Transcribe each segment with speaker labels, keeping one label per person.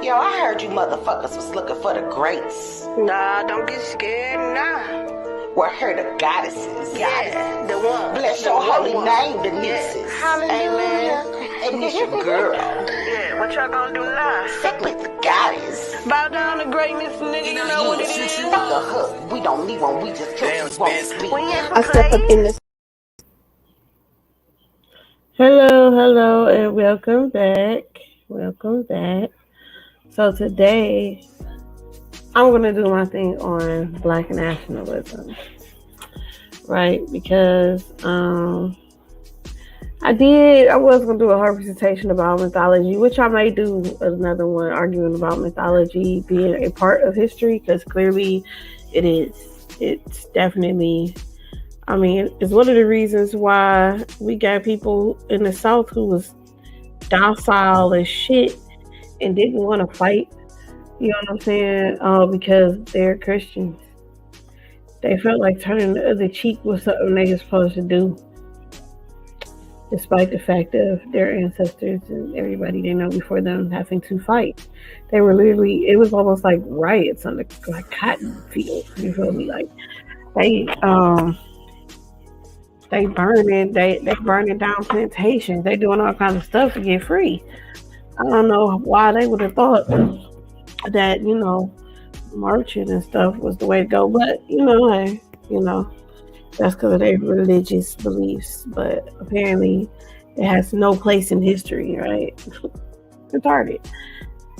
Speaker 1: Yo, I heard you motherfuckers was looking for the greats.
Speaker 2: Nah, don't get scared now.
Speaker 1: We're here the goddesses.
Speaker 2: Yeah, the one.
Speaker 1: Bless your holy name, the nieces.
Speaker 2: Yeah.
Speaker 1: Hallelujah. And it's your girl.
Speaker 2: Yeah, what y'all gonna do now?
Speaker 1: Simply the goddess.
Speaker 2: Bow down to greatness, nigga, you know what it is.
Speaker 1: Fuck a hook. We don't need one, we just kill won't speak.
Speaker 2: I step up in this.
Speaker 3: Hello, and welcome back. So today, I'm going to do my thing on Black Nationalism, right? Because I was going to do a whole presentation about mythology, which I may do another one arguing about mythology being a part of history, because clearly it is. It's definitely... it's one of the reasons why we got people in the South who was docile as shit and didn't want to fight. You know what I'm saying? Because they're Christians. They felt like turning the other cheek was something they were supposed to do, despite the fact of their ancestors and everybody they know before them having to fight. They were literally, it was almost like riots on the cotton fields. You feel me? Like they burning down plantations. They doing all kinds of stuff to get free. I don't know why they would have thought that, marching and stuff was the way to go. But, that's because of their religious beliefs. But apparently it has no place in history, right? Retarded.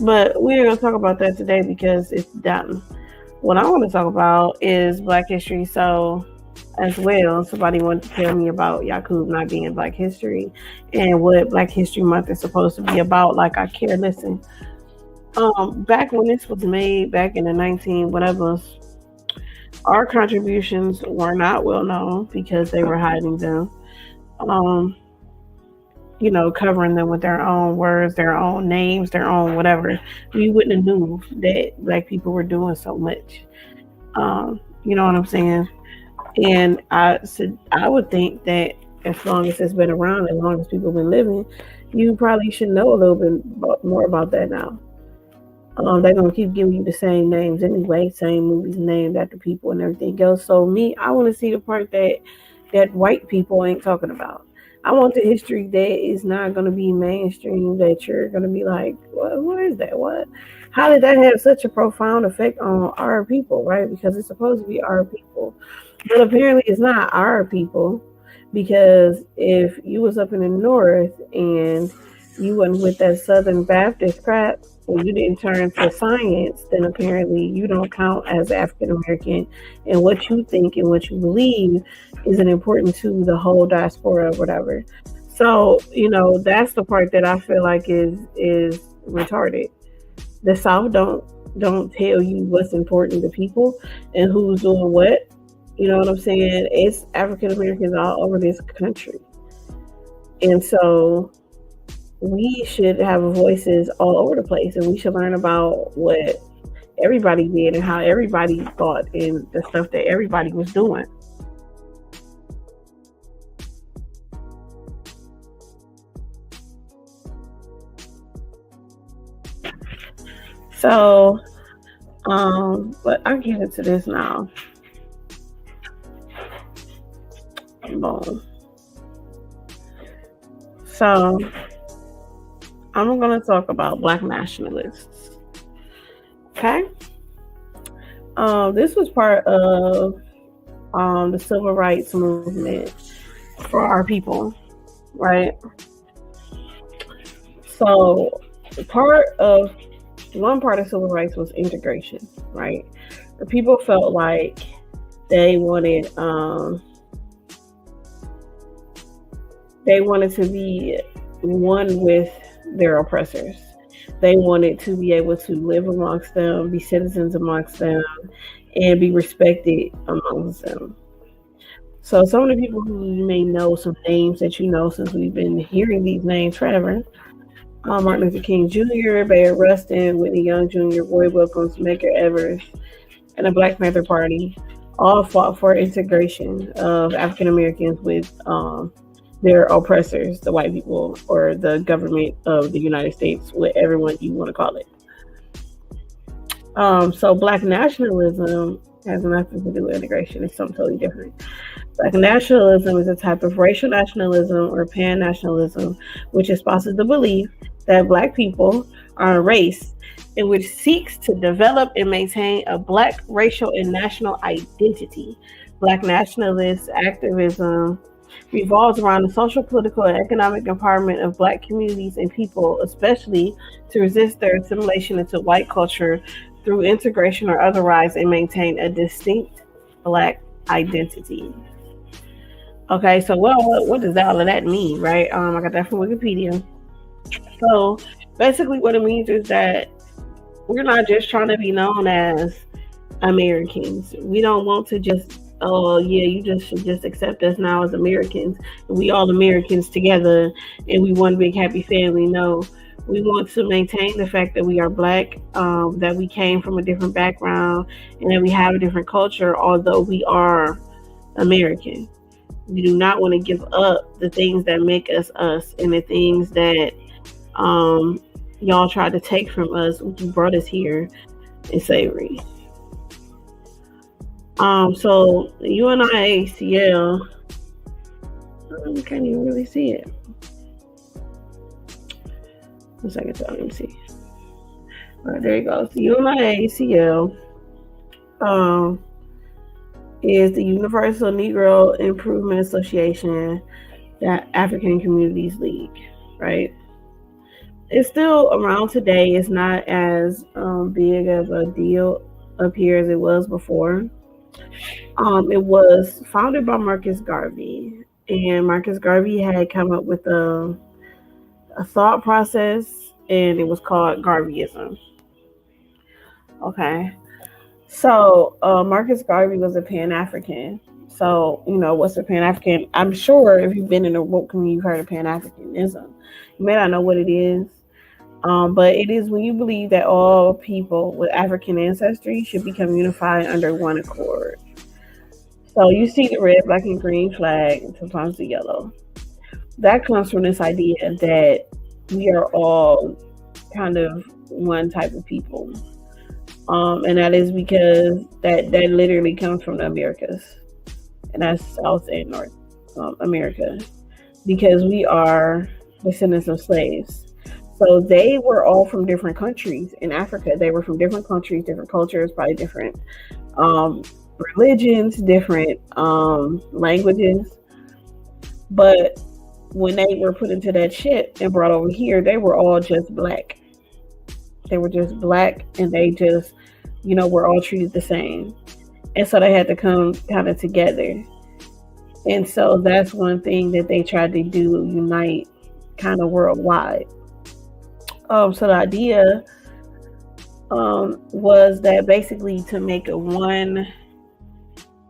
Speaker 3: But we're going to talk about that today because it's dumb. What I want to talk about is Black history. So as well, somebody wanted to tell me about Yakub not being Black history and what Black History Month is supposed to be about. Like, I care. Listen, back when this was made, back in the 19 whatever, our contributions were not well known because they were hiding them, covering them with their own words, their own names, their own whatever. We wouldn't have knew that Black people were doing so much. You know what I'm saying? And I would think that as long as it's been around, as long as people have been living, you probably should know a little bit more about that now. They're going to keep giving you the same names anyway, same movies named after people and everything else. So I want to see the part that white people ain't talking about. I want the history that is not going to be mainstream, that you're going to be like, what is that? What? How did that have such a profound effect on our people, right? Because it's supposed to be our people. But apparently it's not our people, because if you was up in the north and you wasn't with that Southern Baptist crap and you didn't turn to science, then apparently you don't count as African American, and what you think and what you believe isn't important to the whole diaspora or whatever. So, that's the part that I feel like is retarded. The South don't tell you what's important to people and who's doing what. You know what I'm saying? It's African Americans all over this country. And so we should have voices all over the place, and we should learn about what everybody did and how everybody thought and the stuff that everybody was doing. So, but I'll get into this now. Boom. So I'm going to talk about Black nationalists. Okay. This was part of the civil rights movement for our people, right? So one part of civil rights was integration, right? The people felt like they wanted to be one with their oppressors. They wanted to be able to live amongst them, be citizens amongst them, and be respected amongst them. So some of the people who you may know, some names that you know since we've been hearing these names forever: Martin Luther King Jr., Bayard Rustin, Whitney Young Jr., Roy Wilkins, Medgar Evers, and the Black Panther Party all fought for integration of African Americans with their oppressors, the white people or the government of the United States, whatever one you want to call it. So Black nationalism has nothing to do with integration. It's something totally different. Black nationalism is a type of racial nationalism or pan-nationalism, which espouses the belief that Black people are a race and which seeks to develop and maintain a Black racial and national identity. Black nationalist activism revolves around the social, political, and economic empowerment of Black communities and people, especially to resist their assimilation into white culture through integration or otherwise, and maintain a distinct Black identity. Okay, so what does all of that mean, right? I got that from Wikipedia. So basically, what it means is that we're not just trying to be known as Americans. We don't want to just, oh yeah, you just should just accept us now as Americans. We all Americans together, and we one big happy family. No, we want to maintain the fact that we are Black, that we came from a different background, and that we have a different culture. Although we are American, we do not want to give up the things that make us us, and the things that y'all tried to take from us, which brought us here in slavery. So UNIACL, I can't even really see it. 1 second, so let me see. All right, there you go. So UNIACL is the Universal Negro Improvement Association, that African Communities League, right? It's still around today. It's not as big of a deal up here as it was before. It was founded by Marcus Garvey, and Marcus Garvey had come up with a thought process, and it was called Garveyism. Okay, so Marcus Garvey was a Pan-African. So, what's a Pan-African? I'm sure if you've been in the woke community, you've heard of Pan-Africanism. You may not know what it is, but it is when you believe that all people with African ancestry should become unified under one accord. So you see the red, black, and green flag, and sometimes the yellow. That comes from this idea that we are all kind of one type of people. And that is because that literally comes from the Americas. And that's South and North America. Because we are descendants of slaves. So they were all from different countries in Africa. They were from different countries, different cultures, probably different religions, different languages. But when they were put into that ship and brought over here, they were all just Black. They were just Black, and they just, were all treated the same. And so they had to come kind of together. And so that's one thing that they tried to do, unite kind of worldwide. So the idea was that basically to make a one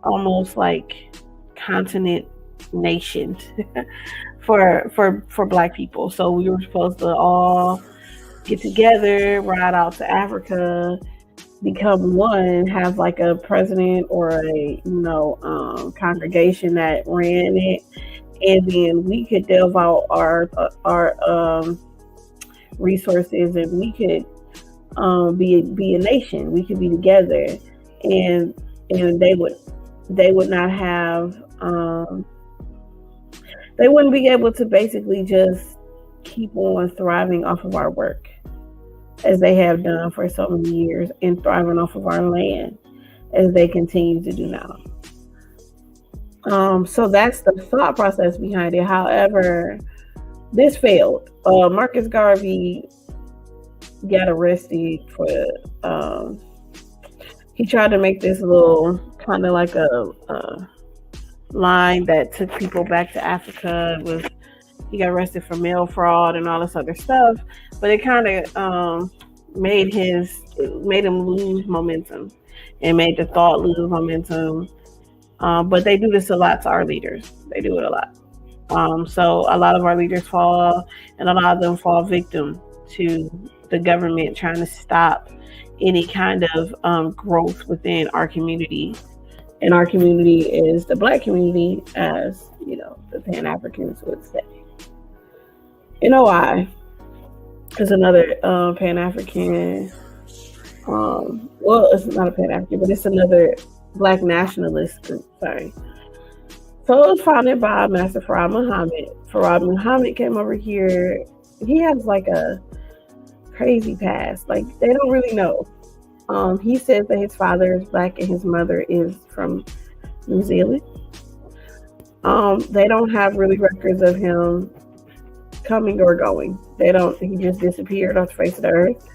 Speaker 3: almost like continent nation for Black people. So we were supposed to all get together, ride out to Africa, become one, have like a president or a congregation that ran it, and then we could delve out our resources, and we could be a nation. We could be together, and they would not have they wouldn't be able to basically just keep on thriving off of our work as they have done for so many years, and thriving off of our land as they continue to do now. So that's the thought process behind it. However, this failed. Marcus Garvey got arrested for he tried to make this little kind of like a line that took people back to Africa. He got arrested for mail fraud and all this other stuff, but it kind of made him lose momentum, and made the thought lose momentum. But they do this a lot to our leaders. They do it a lot. So a lot of our leaders fall, and a lot of them fall victim to the government trying to stop any kind of growth within our community. And our community is the Black community, as the Pan-Africans would say. You know why? There's another Pan-African Well, it's not a Pan African, but it's another Black nationalist group. Sorry. So it was founded by Master Farad Muhammad. Farad Muhammad came over here. He has like a crazy past. Like they don't really know. He says that his father is black and his mother is from New Zealand. They don't have really records of him coming or going. They don't. He just disappeared off the face of the earth.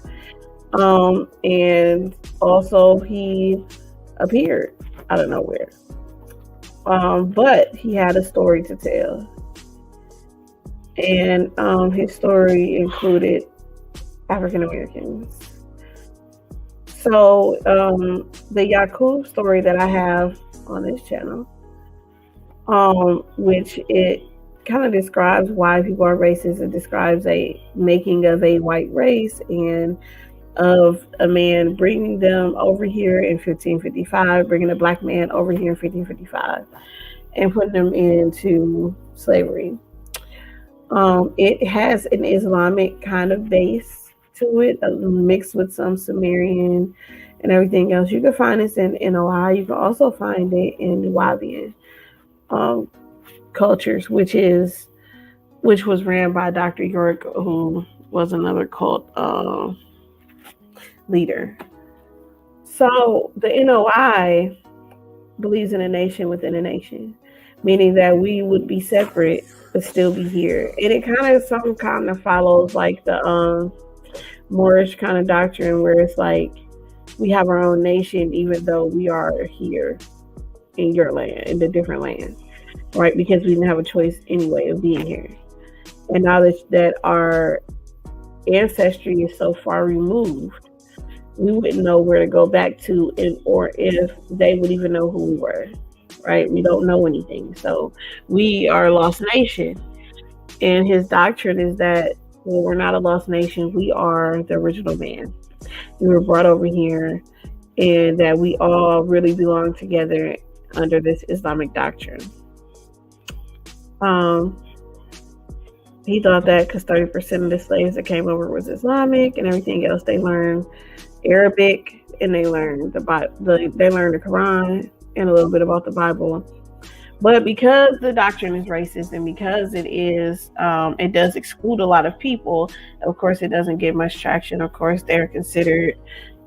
Speaker 3: And also he appeared out of nowhere. But he had a story to tell, and his story included African Americans. So the Yakub story that I have on this channel, which it kind of describes why people are racist. It describes a making of a white race and of a man bringing them over here in 1555, bringing a black man over here in 1555 and putting them into slavery. It has an Islamic kind of base to it, mixed with some Sumerian and everything else. You can find this in NOI. You can also find it in Nubian cultures, which was ran by Dr. York, who was another cult leader. So the NOI believes in a nation within a nation, meaning that we would be separate but still be here. And it kind of follows like the Moorish kind of doctrine, where it's like we have our own nation even though we are here in your land, in the different land, right? Because we didn't have a choice anyway of being here. And now that our ancestry is so far removed, we wouldn't know where to go back to, or if they would even know who we were, right? We don't know anything. So we are a lost nation. And his doctrine is that, well, we're not a lost nation. We are the original man. We were brought over here, and that we all really belong together under this Islamic doctrine. He thought that because 30% of the slaves that came over was Islamic, and everything else they learned Arabic, and they learned the Quran and a little bit about the Bible. But because the doctrine is racist, and because it does exclude a lot of people, of course it doesn't get much traction. Of course they're considered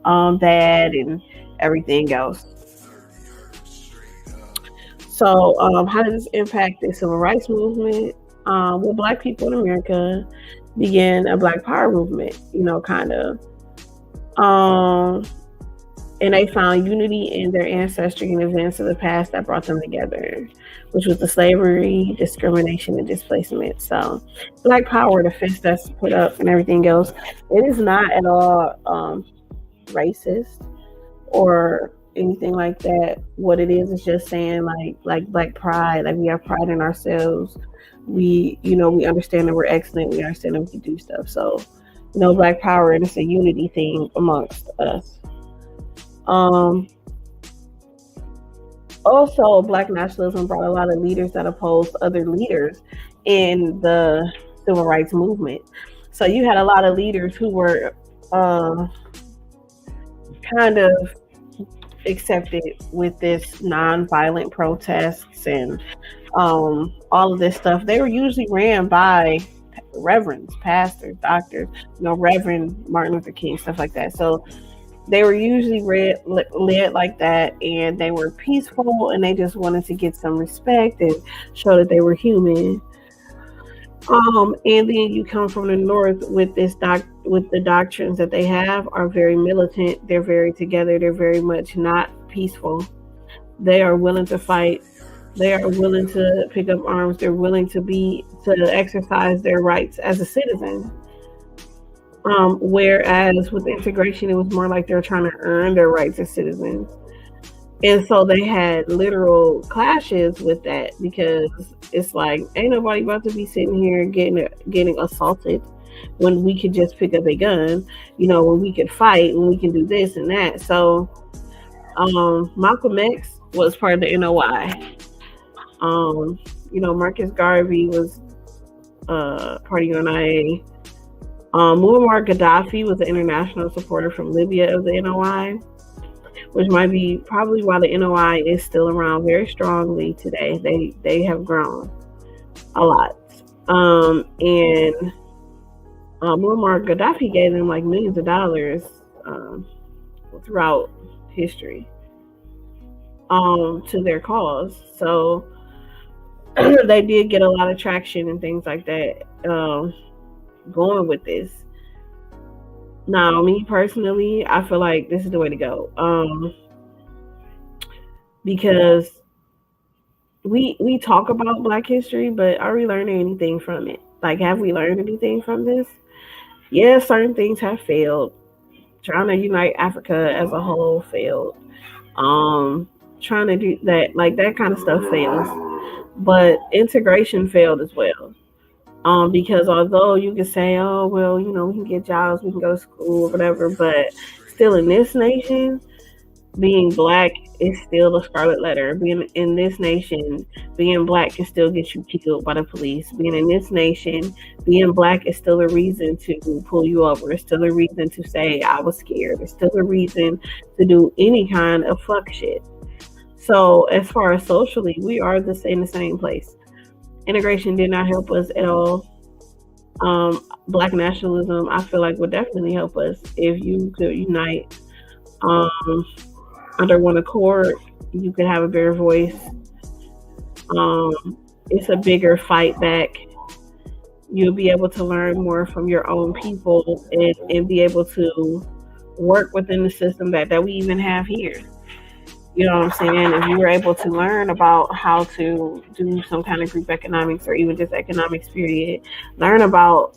Speaker 3: bad and everything else. So how does this impact the civil rights movement? Well, Black people in America began a Black Power movement, kind of. And they found unity in their ancestry and events of the past that brought them together, which was the slavery, discrimination, and displacement. So Black Power, the fist that's put up and everything else, it is not at all racist or anything like that. What it is just saying like Black pride, like we have pride in ourselves. We understand that we're excellent. We understand that we can do stuff. So, Black Power, and it's a unity thing amongst us. Also, Black nationalism brought a lot of leaders that opposed other leaders in the civil rights movement. So you had a lot of leaders who were kind of accepted with this non-violent protests and all of this stuff. They were usually ran by reverends, pastors, doctors, Reverend Martin Luther King, stuff like that. So they were usually led like that, and they were peaceful, and they just wanted to get some respect and show that they were human. And then you come from the North with with the doctrines that they have are very militant. They're very together. They're very much not peaceful. They are willing to fight. They are willing to pick up arms. They're willing to exercise their rights as a citizen. Whereas with integration, it was more like they're trying to earn their rights as citizens. And so they had literal clashes with that, because it's like, ain't nobody about to be sitting here getting assaulted when we could just pick up a gun, when we could fight, when we can do this and that. So Malcolm X was part of the NOI. Marcus Garvey was part of UNIA. Muammar Gaddafi was an international supporter from Libya of the NOI, which might be probably why the NOI is still around very strongly today. They have grown a lot. And Muammar Gaddafi gave them like millions of dollars throughout history to their cause. So they did get a lot of traction and things like that going with this. Now, me personally, I feel like this is the way to go because we talk about Black history, but are we learning anything from it? Like, have we learned anything from this? Yeah, certain things have failed. Trying to unite Africa as a whole failed. Trying to do that, like that kind of stuff fails. But integration failed as well. Because although you can say, oh, well, you know, we can get jobs, we can go to school, whatever, but still in this nation, being Black is still a scarlet letter. Being in this nation, being Black can still get you killed by the police. Being in this nation, being Black is still a reason to pull you over. It's still a reason to say, I was scared. It's still a reason to do any kind of fuck shit. So as far as socially, we are in the same place. Integration did not help us at all. Black nationalism, I feel like, would definitely help us if you could unite under one accord. You could have a bigger voice. It's a bigger fight back. You'll be able to learn more from your own people and be able to work within the system that we even have here. You know what I'm saying? If you were able to learn about how to do some kind of group economics or even just economics period, learn about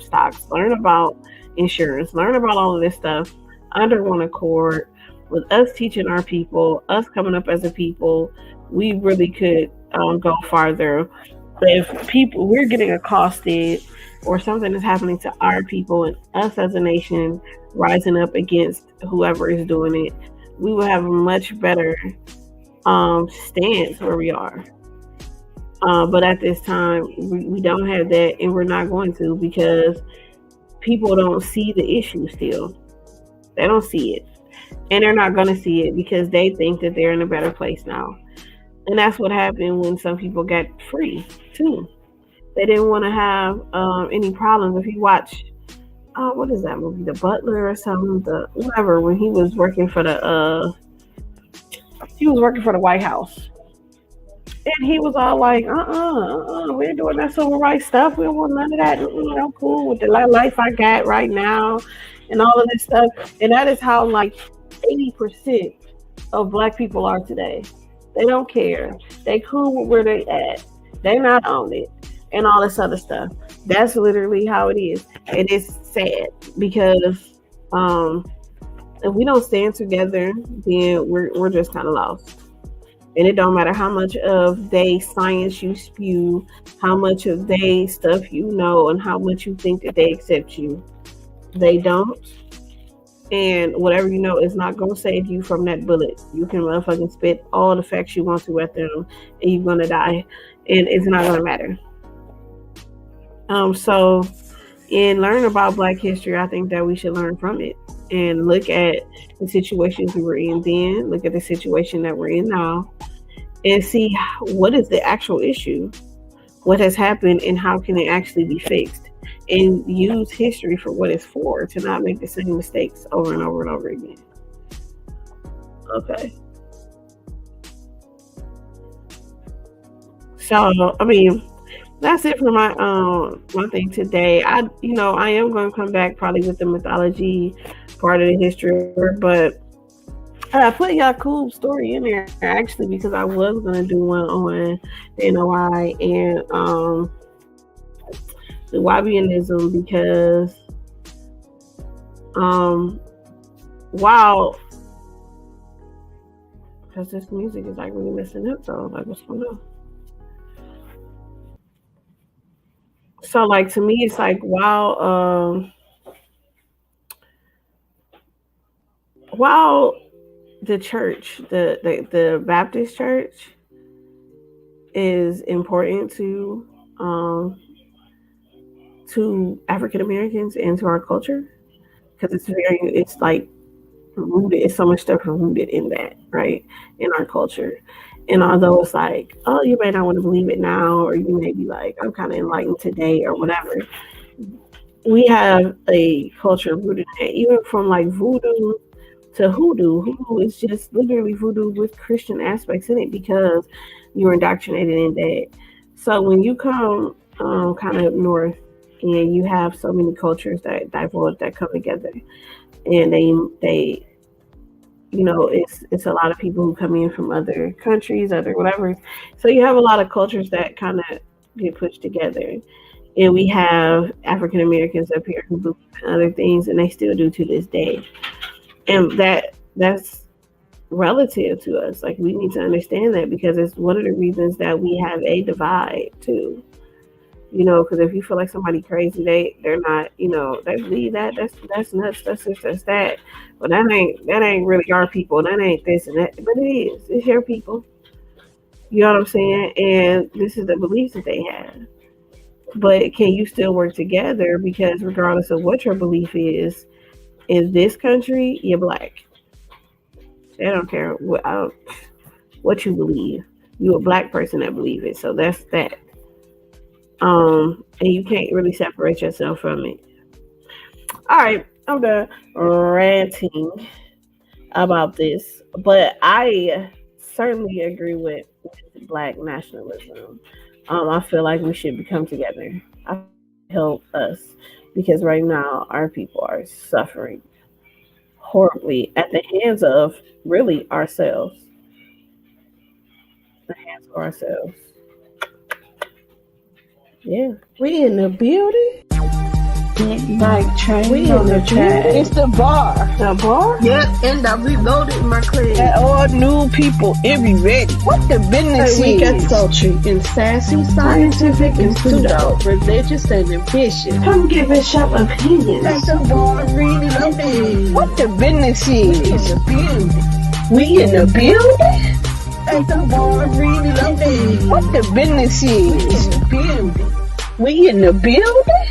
Speaker 3: stocks, learn about insurance, learn about all of this stuff under one accord, with us teaching our people, us coming up as a people, we really could go farther. But if we're getting accosted or something is happening to our people and us as a nation rising up against whoever is doing it, we will have a much better stance where we are. But at this time, we don't have that, and we're not going to, because people don't see the issue still. They don't see it. And they're not going to see it because they think that they're in a better place now. And that's what happened when some people got free, too. They didn't want to have any problems. If you watch, what is that movie? The Butler or something? Whatever. When he was working for the White House. And he was all like, we're doing that civil rights stuff. We don't want none of that. I'm cool with the life I got right now and all of this stuff. And that is how like 80% of Black people are today. They don't care. They cool with where they at. They not on it. And all this other stuff. That's literally how it is. And it's sad because if we don't stand together, then we're just kind of lost. And it don't matter how much of they science you spew, how much of they stuff you know, and how much you think that they accept you. They don't. And whatever you know is not going to save you from that bullet. You can motherfucking spit all the facts you want to at them, and you're going to die. And it's not going to matter. So in learning about Black history, I think that we should learn from it and look at the situations we were in then, look at the situation that we're in now, and see what is the actual issue, what has happened, and how can it actually be fixed, and use history for what it's for, to not make the same mistakes over and over and over again. Okay. So, I mean, that's it for my thing today. I am going to come back probably with the mythology part of the history, but I put y'all cool story in there actually because I was going to do one on the NOI and the Wabianism, because because this music is like really messing up though, like what's going on? So like to me it's like while the church, the Baptist church is important to to African Americans and to our culture because it's like rooted. It's so much stuff rooted in that, right, in our culture. And although it's like, oh, you may not want to believe it now, or you may be like, I'm kind of enlightened today, or whatever. We have a culture rooted in it, even from like voodoo to hoodoo. Hoodoo is just literally voodoo with Christian aspects in it because you're indoctrinated in that. So when you come kind of north and you have so many cultures that diverge that come together, and they you know, it's a lot of people who come in from other countries, other whatever. So you have a lot of cultures that kind of get pushed together. And we have African Americans up here who believe in other things, and they still do to this day. And that's relative to us. Like, we need to understand that because it's one of the reasons that we have a divide too. You know, because if you feel like somebody crazy, they're not, you know, they believe that that's nuts, that's this, that's that. But that ain't really our people. That ain't this and that. But it is. It's your people. You know what I'm saying? And this is the beliefs that they have. But can you still work together? Because regardless of what your belief is, in this country, you're black. They don't care what you believe. You're a black person that believe it. So that's that. And you can't really separate yourself from it. All right, I'm done ranting about this, but I certainly agree with Black nationalism. I feel like we should come together. I help us because right now our people are suffering horribly at the hands of really ourselves. The hands of ourselves. Yeah, we in the building.
Speaker 2: Night train.
Speaker 3: We in the chat.
Speaker 2: It's the bar.
Speaker 3: The bar?
Speaker 2: Yep, and I reloaded my class.
Speaker 4: And all new people, it be ready.
Speaker 2: What the business
Speaker 4: We get
Speaker 2: is?
Speaker 4: sultry and sassy, scientific and pseudo, religious and ambitious.
Speaker 3: Come give us your opinions.
Speaker 4: That's the bar really loaded.
Speaker 2: What the business is?
Speaker 4: We in the building.
Speaker 2: We in the building?
Speaker 4: That's the bar really loaded.
Speaker 2: What the business
Speaker 4: We in
Speaker 2: is?
Speaker 4: the building.
Speaker 2: We in the building?